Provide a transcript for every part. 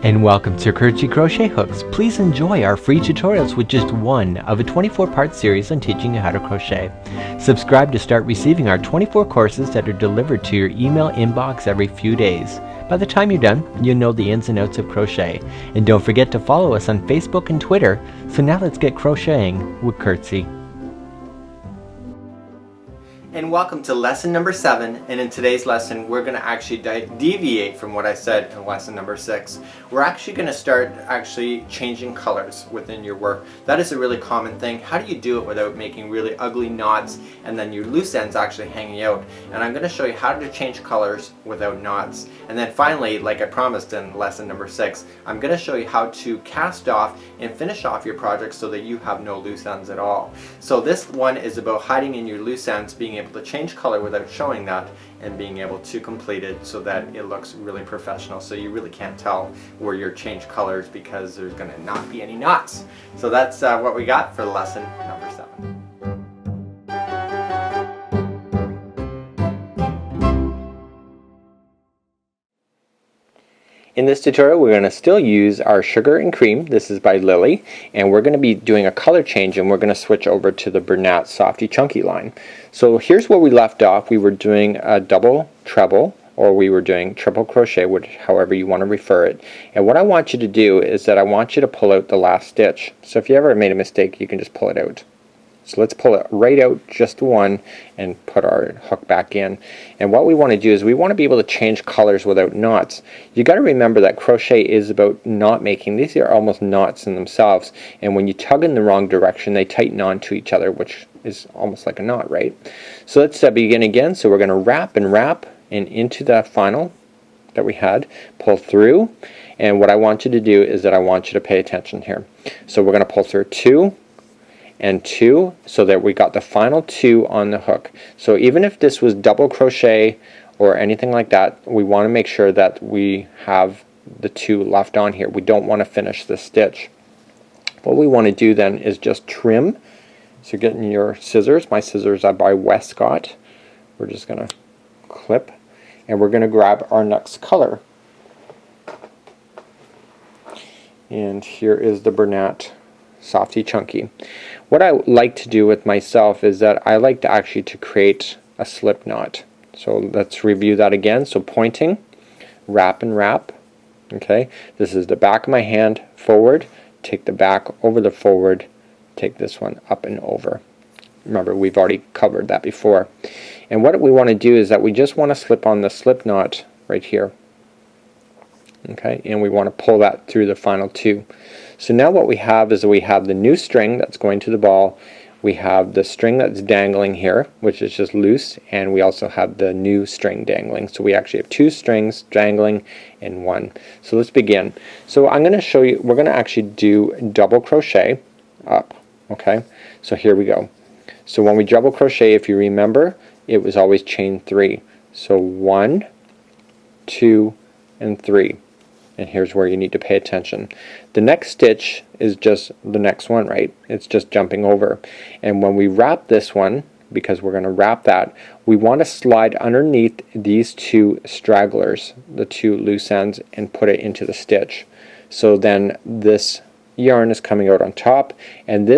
And welcome to Crochet Hooks. Please enjoy our free tutorials with just one of a 24-part series on teaching you how to crochet. Subscribe to start receiving our 24 courses that are delivered to your email inbox every few days. By the time you're done, you'll know the ins and outs of crochet. And don't forget to follow us on Facebook and Twitter. So now let's get crocheting with Curtsy. And welcome to lesson number 7, and in today's lesson we're going to actually deviate from what I said in lesson number 6. We're actually going to start changing colors within your work. That is a really common thing. How do you do it without making really ugly knots and then your loose ends actually hanging out? And I'm going to show you how to change colors without knots. And then finally, like I promised in lesson number 6, I'm going to show you how to cast off and finish off your project so that you have no loose ends at all. So this one is about hiding in your loose ends, being able to change color without showing that, and being able to complete it so that it looks really professional, so you really can't tell where you're changed colors because there's going to not be any knots. So that's what we got for lesson number 7. In this tutorial we're going to still use our sugar and cream. This is by Lily, and we're going to be doing a color change, and we're going to switch over to the Bernat Softy Chunky line. So here's where we left off. We were doing a double treble, or we were doing triple crochet, however you want to refer it. And what I want you to do is that I want you to pull out the last stitch. So if you ever made a mistake, you can just pull it out. So let's pull it right out, just one, and put our hook back in. And what we want to do is we want to be able to change colors without knots. You got to remember that crochet is about knot making. These are almost knots in themselves, and when you tug in the wrong direction they tighten onto each other, which is almost like a knot, right? So let's begin again. So we're going to wrap and into the final that we had, pull through, and what I want you to do is that I want you to pay attention here. So we're going to pull through 2 and 2 so that we got the final 2 on the hook. So even if this was double crochet or anything like that, we want to make sure that we have the 2 left on here. We don't want to finish the stitch. What we want to do then is just trim. So getting your scissors, my scissors are by Westcott. We're just going to clip, and we're going to grab our next color. And here is the Bernat Softy Chunky. What I like to do with myself is that I like to actually create a slip knot. So let's review that again. So pointing, wrap and wrap. Okay, this is the back of my hand forward, take the back over the forward, take this one up and over. Remember, we've already covered that before. And what we want to do is that we just want to slip on the slip knot right here. Okay, and we want to pull that through the final 2. So now what we have is we have the new string that's going to the ball, we have the string that's dangling here, which is just loose, and we also have the new string dangling. So we actually have 2 strings dangling in one. So let's begin. So I'm going to show you, we're going to actually do double crochet up. Okay, so here we go. So when we double crochet, if you remember, it was always chain 3. So 1, 2, and 3. And here's where you need to pay attention. The next stitch is just the next one, right? It's just jumping over. And when we wrap this one, because we're going to wrap that, we want to slide underneath these 2 stragglers, the 2 loose ends, and put it into the stitch. So then this yarn is coming out on top, and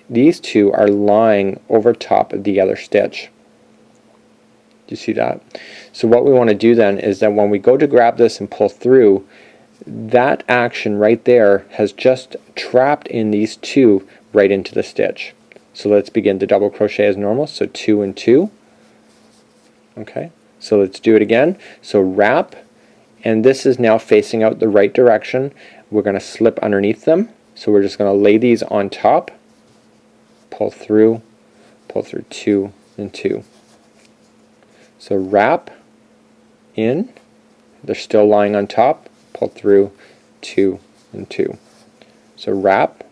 these 2 are lying over top of the other stitch. Do you see that? So what we want to do then is that when we go to grab this and pull through, that action right there has just trapped in these 2 right into the stitch. So let's begin to double crochet as normal. So 2 and 2. Okay, so let's do it again. So wrap, and this is now facing out the right direction. We're going to slip underneath them. So we're just going to lay these on top, pull through 2 and 2. So wrap in, they're still lying on top, pull through 2 and 2. So wrap.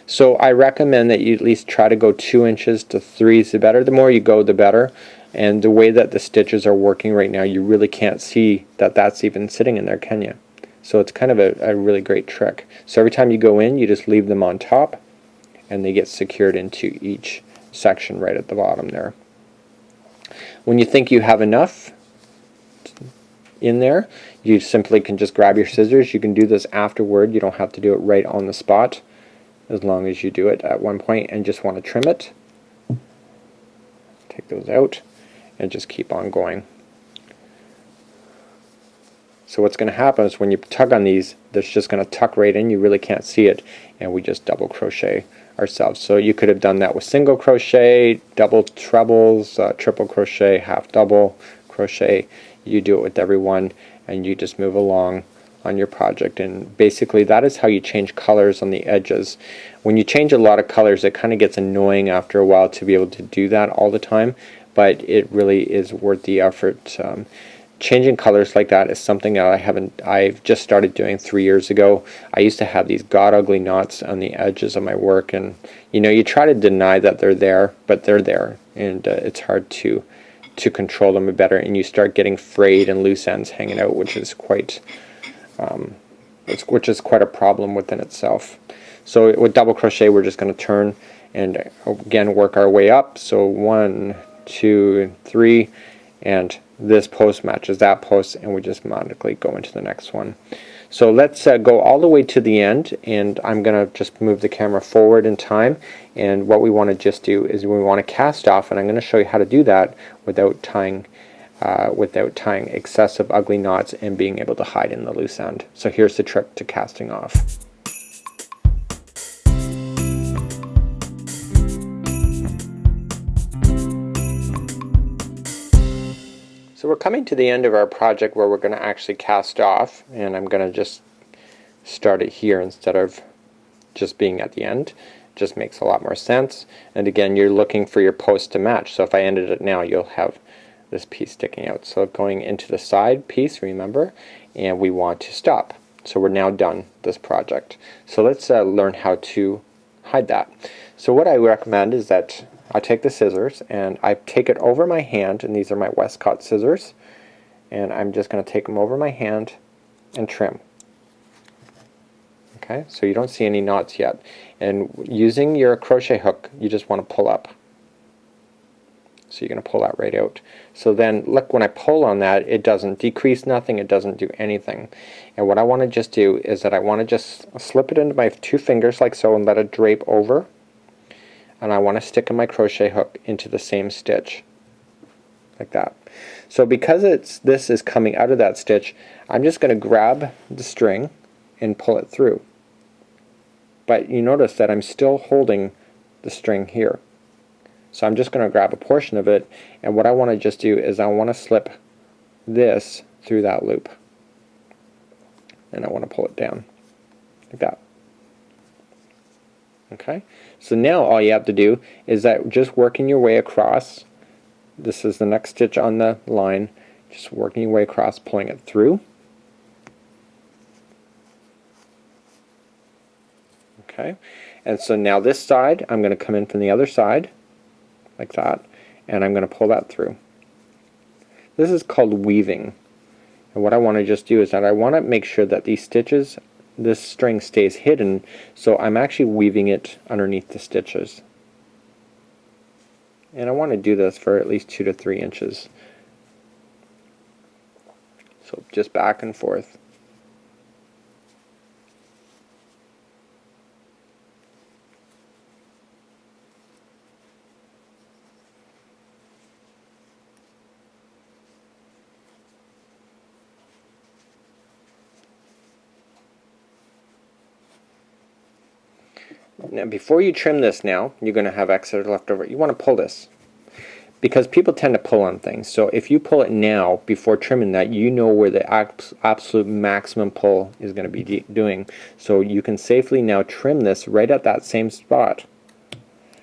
So I recommend that you at least try to go 2 inches to 3 is the better. The more you go, the better. And the way that the stitches are working right now, you really can't see that that's even sitting in there, can you? So it's kind of a really great trick. So every time you go in, you just leave them on top, and they get secured into each section right at the bottom there. When you think you have enough, in there, you simply can just grab your scissors. You can do this afterward. You don't have to do it right on the spot, as long as you do it at one point and just want to trim it. Take those out and just keep on going. So what's going to happen is when you tug on these, that's just going to tuck right in. You really can't see it, and we just double crochet ourselves. So you could have done that with single crochet, double trebles, triple crochet, half double crochet. You do it with every one, and you just move along on your project. And basically that is how you change colors on the edges. When you change a lot of colors, it kind of gets annoying after a while to be able to do that all the time, but it really is worth the effort. Changing colors like that is something that I've just started doing 3 years ago. I used to have these god ugly knots on the edges of my work, and you try to deny that they're there, but they're there, and it's hard to control them better, and you start getting frayed and loose ends hanging out, which is quite a problem within itself. So with double crochet, we're just going to turn and again work our way up. So 1, 2, 3, and this post matches that post, and we just automatically go into the next one. So let's go all the way to the end, and I'm going to just move the camera forward in time, and what we want to just do is we want to cast off, and I'm going to show you how to do that without tying excessive ugly knots and being able to hide in the loose end. So here's the trick to casting off. So we're coming to the end of our project where we're going to actually cast off, and I'm going to just start it here instead of just being at the end. It just makes a lot more sense. And again, you're looking for your post to match. So if I ended it now, you'll have this piece sticking out. So going into the side piece, remember, and we want to stop. So we're now done this project. So let's learn how to hide that. So what I recommend is that I take the scissors and I take it over my hand, and these are my Westcott scissors, and I'm just going to take them over my hand and trim. Okay, so you don't see any knots yet. And using your crochet hook, you just want to pull up. So you're going to pull that right out. So then look, when I pull on that, it doesn't decrease nothing, it doesn't do anything. And what I want to just do is that I want to just slip it into my 2 fingers like so and let it drape over. And I want to stick in my crochet hook into the same stitch like that. So because this is coming out of that stitch, I'm just going to grab the string and pull it through. But you notice that I'm still holding the string here. So I'm just going to grab a portion of it, and what I want to just do is I want to slip this through that loop. And I want to pull it down like that. Okay, so now all you have to do is that just working your way across. This is the next stitch on the line. Just working your way across, pulling it through. Okay, and so now this side, I'm going to come in from the other side like that, and I'm going to pull that through. This is called weaving. And what I want to just do is that I want to make sure that these stitches, this string stays hidden, so I'm actually weaving it underneath the stitches. And I want to do this for at least 2 to 3 inches. So just back and forth. Now before you trim this now, you're going to have extra left over. You want to pull this, because people tend to pull on things. So if you pull it now before trimming that, you know where the absolute maximum pull is going to be doing. So you can safely now trim this right at that same spot,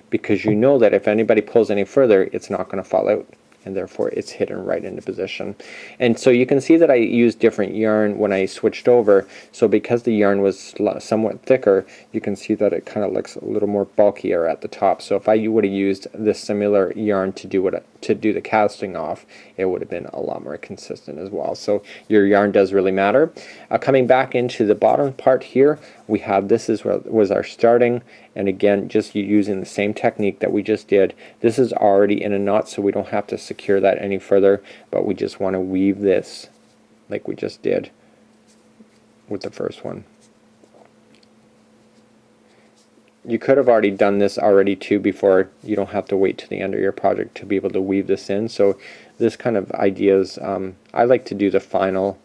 because you know that if anybody pulls any further, it's not going to fall out, and therefore it's hidden right into position. And so you can see that I used different yarn when I switched over. So because the yarn was somewhat thicker, you can see that it kind of looks a little more bulkier at the top. So if I would have used this similar yarn to do the casting off, it would have been a lot more consistent as well. So your yarn does really matter. Coming back into the bottom part here, we have was our starting, and again, just using the same technique that we just did. This is already in a knot, so we don't have to secure that any further, but we just want to weave this like we just did with the first one. You could have already done this already too before. You don't have to wait to the end of your project to be able to weave this in. So this kind of ideas, I like to do the final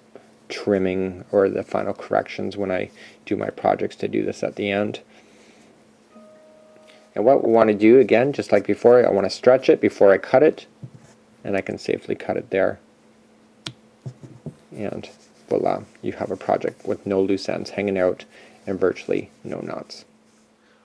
trimming or the final corrections when I do my projects, to do this at the end. And what we want to do, again, just like before, I want to stretch it before I cut it, and I can safely cut it there. And voila, you have a project with no loose ends hanging out and virtually no knots.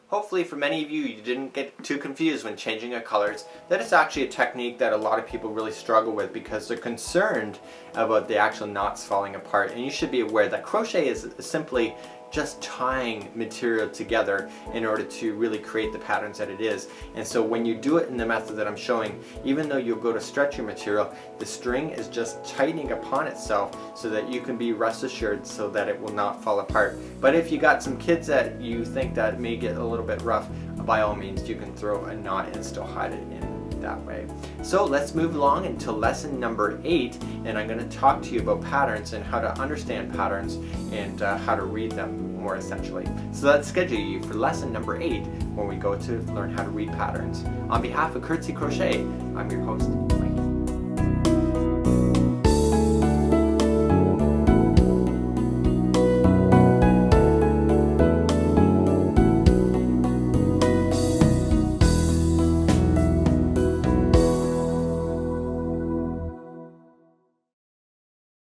Hopefully for many of you, you didn't get too confused when changing your colors. That is actually a technique that a lot of people really struggle with because they're concerned about the actual knots falling apart. And you should be aware that crochet is simply just tying material together in order to really create the patterns that it is. And so when you do it in the method that I'm showing, even though you'll go to stretch your material, the string is just tightening upon itself so that you can be rest assured so that it will not fall apart. But if you got some kids that you think that may get a little bit rough, by all means you can throw a knot and still hide it in that way. So let's move along into lesson number 8, and I'm going to talk to you about patterns and how to understand patterns and how to read them more essentially. So let's schedule you for lesson number 8 when we go to learn how to read patterns. On behalf of Curtsy Crochet, I'm your host, Mike.